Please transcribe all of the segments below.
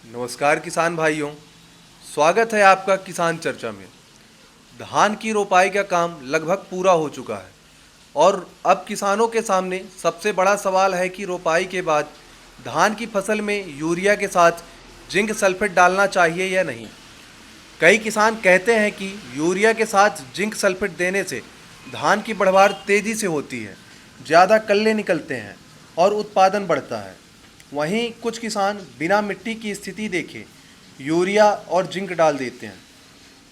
नमस्कार किसान भाइयों, स्वागत है आपका किसान चर्चा में। धान की रोपाई का काम लगभग पूरा हो चुका है और अब किसानों के सामने सबसे बड़ा सवाल है कि रोपाई के बाद धान की फसल में यूरिया के साथ जिंक सल्फेट डालना चाहिए या नहीं। कई किसान कहते हैं कि यूरिया के साथ जिंक सल्फेट देने से धान की बढ़वार तेज़ी से होती है, ज़्यादा कल्ले निकलते हैं और उत्पादन बढ़ता है। वहीं कुछ किसान बिना मिट्टी की स्थिति देखे यूरिया और जिंक डाल देते हैं,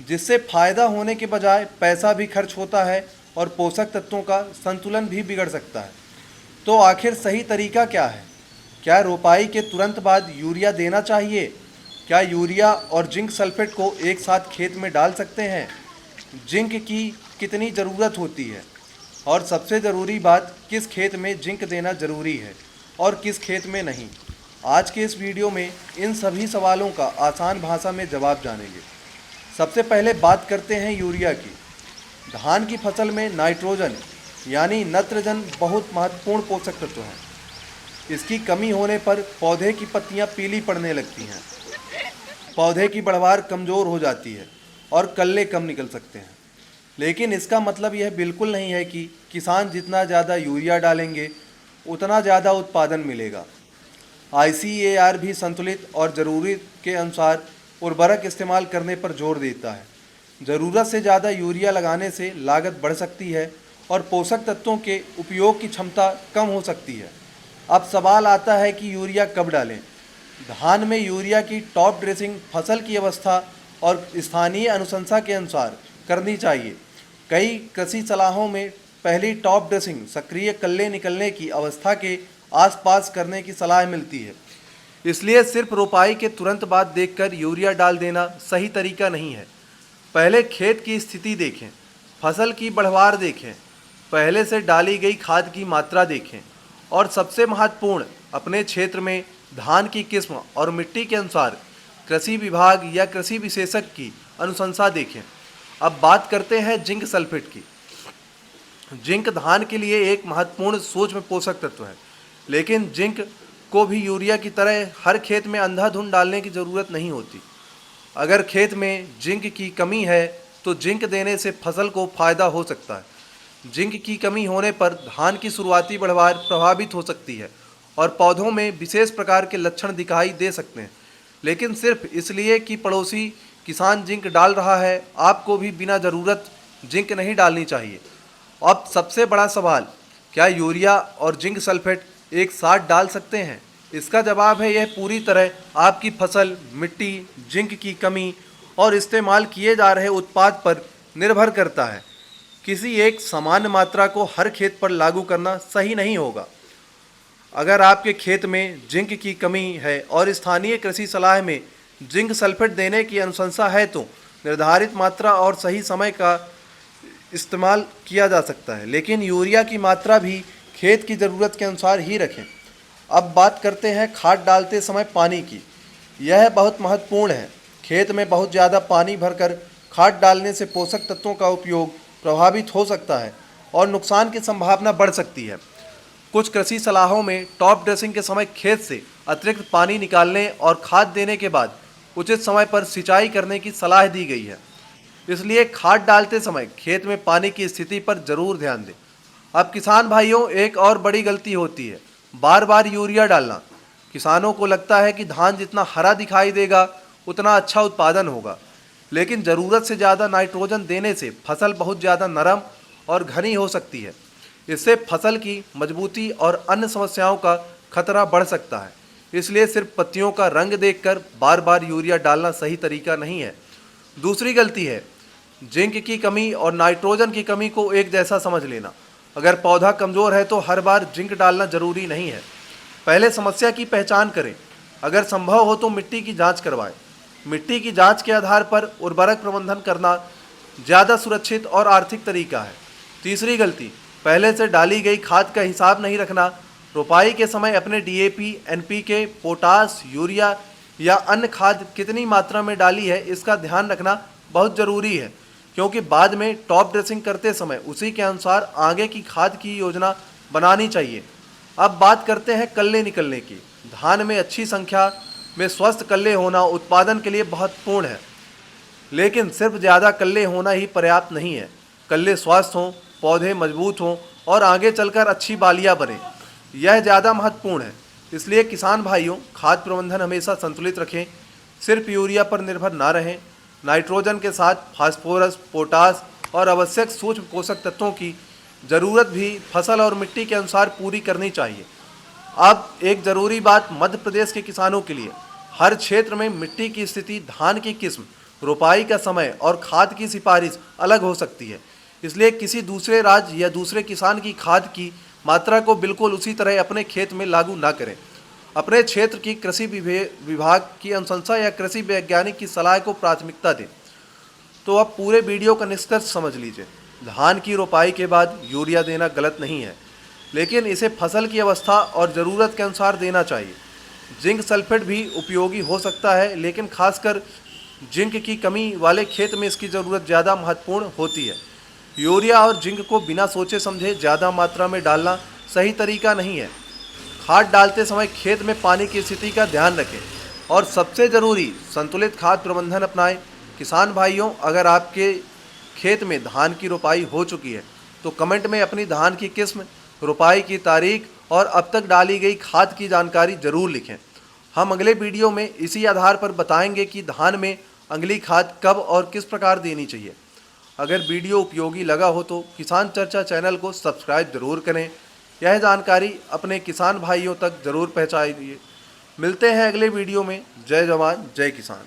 जिससे फायदा होने के बजाय पैसा भी खर्च होता है और पोषक तत्वों का संतुलन भी बिगड़ सकता है। तो आखिर सही तरीका क्या है? क्या रोपाई के तुरंत बाद यूरिया देना चाहिए? क्या यूरिया और जिंक सल्फेट को एक साथ खेत में डाल सकते हैं? जिंक की कितनी ज़रूरत होती है? और सबसे ज़रूरी बात, किस खेत में जिंक देना ज़रूरी है और किस खेत में नहीं। आज के इस वीडियो में इन सभी सवालों का आसान भाषा में जवाब जानेंगे। सबसे पहले बात करते हैं यूरिया की। धान की फसल में नाइट्रोजन यानी नत्रजन बहुत महत्वपूर्ण पोषक तत्व है। इसकी कमी होने पर पौधे की पत्तियां पीली पड़ने लगती हैं, पौधे की बढ़वार कमज़ोर हो जाती है और कल्ले कम निकल सकते हैं। लेकिन इसका मतलब यह बिल्कुल नहीं है कि किसान जितना ज़्यादा यूरिया डालेंगे उतना ज़्यादा उत्पादन मिलेगा। ICAR भी संतुलित और ज़रूरत के अनुसार उर्वरक इस्तेमाल करने पर जोर देता है। ज़रूरत से ज़्यादा यूरिया लगाने से लागत बढ़ सकती है और पोषक तत्वों के उपयोग की क्षमता कम हो सकती है। अब सवाल आता है कि यूरिया कब डालें। धान में यूरिया की टॉप ड्रेसिंग फसल की अवस्था और स्थानीय अनुशंसा के अनुसार करनी चाहिए। कई कृषि सलाहों में पहली टॉप ड्रेसिंग सक्रिय कल्ले निकलने की अवस्था के आसपास करने की सलाह मिलती है। इसलिए सिर्फ रोपाई के तुरंत बाद देखकर यूरिया डाल देना सही तरीका नहीं है। पहले खेत की स्थिति देखें, फसल की बढ़वार देखें, पहले से डाली गई खाद की मात्रा देखें और सबसे महत्वपूर्ण, अपने क्षेत्र में धान की किस्म और मिट्टी के अनुसार कृषि विभाग या कृषि विशेषज्ञ की अनुशंसा देखें। अब बात करते हैं जिंक सल्फेट की। जिंक धान के लिए एक महत्वपूर्ण सूक्ष्म पोषक तत्व है, लेकिन जिंक को भी यूरिया की तरह हर खेत में अंधाधुंध डालने की ज़रूरत नहीं होती। अगर खेत में जिंक की कमी है तो जिंक देने से फसल को फायदा हो सकता है। जिंक की कमी होने पर धान की शुरुआती बढ़वार प्रभावित हो सकती है और पौधों में विशेष प्रकार के लक्षण दिखाई दे सकते हैं। लेकिन सिर्फ इसलिए कि पड़ोसी किसान जिंक डाल रहा है, आपको भी बिना ज़रूरत जिंक नहीं डालनी चाहिए। अब सबसे बड़ा सवाल, क्या यूरिया और जिंक सल्फेट एक साथ डाल सकते हैं? इसका जवाब है, यह पूरी तरह आपकी फसल, मिट्टी, जिंक की कमी और इस्तेमाल किए जा रहे उत्पाद पर निर्भर करता है। किसी एक समान मात्रा को हर खेत पर लागू करना सही नहीं होगा। अगर आपके खेत में जिंक की कमी है और स्थानीय कृषि सलाह में जिंक सल्फेट देने की अनुशंसा है तो निर्धारित मात्रा और सही समय का इस्तेमाल किया जा सकता है, लेकिन यूरिया की मात्रा भी खेत की ज़रूरत के अनुसार ही रखें। अब बात करते हैं खाद डालते समय पानी की। यह बहुत महत्वपूर्ण है। खेत में बहुत ज़्यादा पानी भरकर खाद डालने से पोषक तत्वों का उपयोग प्रभावित हो सकता है और नुकसान की संभावना बढ़ सकती है। कुछ कृषि सलाहों में टॉप ड्रेसिंग के समय खेत से अतिरिक्त पानी निकालने और खाद देने के बाद उचित समय पर सिंचाई करने की सलाह दी गई है। इसलिए खाद डालते समय खेत में पानी की स्थिति पर ज़रूर ध्यान दें। अब किसान भाइयों, एक और बड़ी गलती होती है, बार बार यूरिया डालना। किसानों को लगता है कि धान जितना हरा दिखाई देगा उतना अच्छा उत्पादन होगा, लेकिन ज़रूरत से ज़्यादा नाइट्रोजन देने से फसल बहुत ज़्यादा नरम और घनी हो सकती है। इससे फसल की मजबूती और अन्य समस्याओं का खतरा बढ़ सकता है। इसलिए सिर्फ पत्तियों का रंग देखकर बार बार यूरिया डालना सही तरीका नहीं है। दूसरी गलती है जिंक की कमी और नाइट्रोजन की कमी को एक जैसा समझ लेना। अगर पौधा कमज़ोर है तो हर बार जिंक डालना ज़रूरी नहीं है। पहले समस्या की पहचान करें। अगर संभव हो तो मिट्टी की जांच करवाएं। मिट्टी की जांच के आधार पर उर्वरक प्रबंधन करना ज़्यादा सुरक्षित और आर्थिक तरीका है। तीसरी गलती, पहले से डाली गई खाद का हिसाब नहीं रखना। रोपाई के समय अपने DAP, NPK, पोटास, यूरिया या अन्य खाद कितनी मात्रा में डाली है इसका ध्यान रखना बहुत ज़रूरी है, क्योंकि बाद में टॉप ड्रेसिंग करते समय उसी के अनुसार आगे की खाद की योजना बनानी चाहिए। अब बात करते हैं कल्ले निकलने की। धान में अच्छी संख्या में स्वस्थ कल्ले होना उत्पादन के लिए महत्वपूर्ण है। लेकिन सिर्फ ज़्यादा कल्ले होना ही पर्याप्त नहीं है। कल्ले स्वस्थ हों, पौधे मजबूत हों और आगे चलकर अच्छी बालियाँ बने, यह ज़्यादा महत्वपूर्ण है। इसलिए किसान भाइयों, खाद प्रबंधन हमेशा संतुलित रखें। सिर्फ यूरिया पर निर्भर ना रहें। नाइट्रोजन के साथ फास्फोरस, पोटास और आवश्यक सूक्ष्म पोषक तत्वों की ज़रूरत भी फसल और मिट्टी के अनुसार पूरी करनी चाहिए। अब एक ज़रूरी बात मध्य प्रदेश के किसानों के लिए, हर क्षेत्र में मिट्टी की स्थिति, धान की किस्म, रोपाई का समय और खाद की सिफारिश अलग हो सकती है। इसलिए किसी दूसरे राज्य या दूसरे किसान की खाद की मात्रा को बिल्कुल उसी तरह अपने खेत में लागू ना करें। अपने क्षेत्र की कृषि विभाग की अनुशंसा या कृषि वैज्ञानिक की सलाह को प्राथमिकता दें। तो अब पूरे वीडियो का निष्कर्ष समझ लीजिए। धान की रोपाई के बाद यूरिया देना गलत नहीं है, लेकिन इसे फसल की अवस्था और ज़रूरत के अनुसार देना चाहिए। जिंक सल्फेट भी उपयोगी हो सकता है, लेकिन खासकर जिंक की कमी वाले खेत में इसकी ज़रूरत ज़्यादा महत्वपूर्ण होती है। यूरिया और जिंक को बिना सोचे समझे ज़्यादा मात्रा में डालना सही तरीका नहीं है। खाद डालते समय खेत में पानी की स्थिति का ध्यान रखें और सबसे ज़रूरी संतुलित खाद प्रबंधन अपनाएं। किसान भाइयों, अगर आपके खेत में धान की रोपाई हो चुकी है तो कमेंट में अपनी धान की किस्म, रोपाई की तारीख और अब तक डाली गई खाद की जानकारी ज़रूर लिखें। हम अगले वीडियो में इसी आधार पर बताएंगे कि धान में अगली खाद कब और किस प्रकार देनी चाहिए। अगर वीडियो उपयोगी लगा हो तो किसान चर्चा चैनल को सब्सक्राइब जरूर करें। यह जानकारी अपने किसान भाइयों तक ज़रूर पहुँचाइए। मिलते हैं अगले वीडियो में। जय जवान, जय किसान।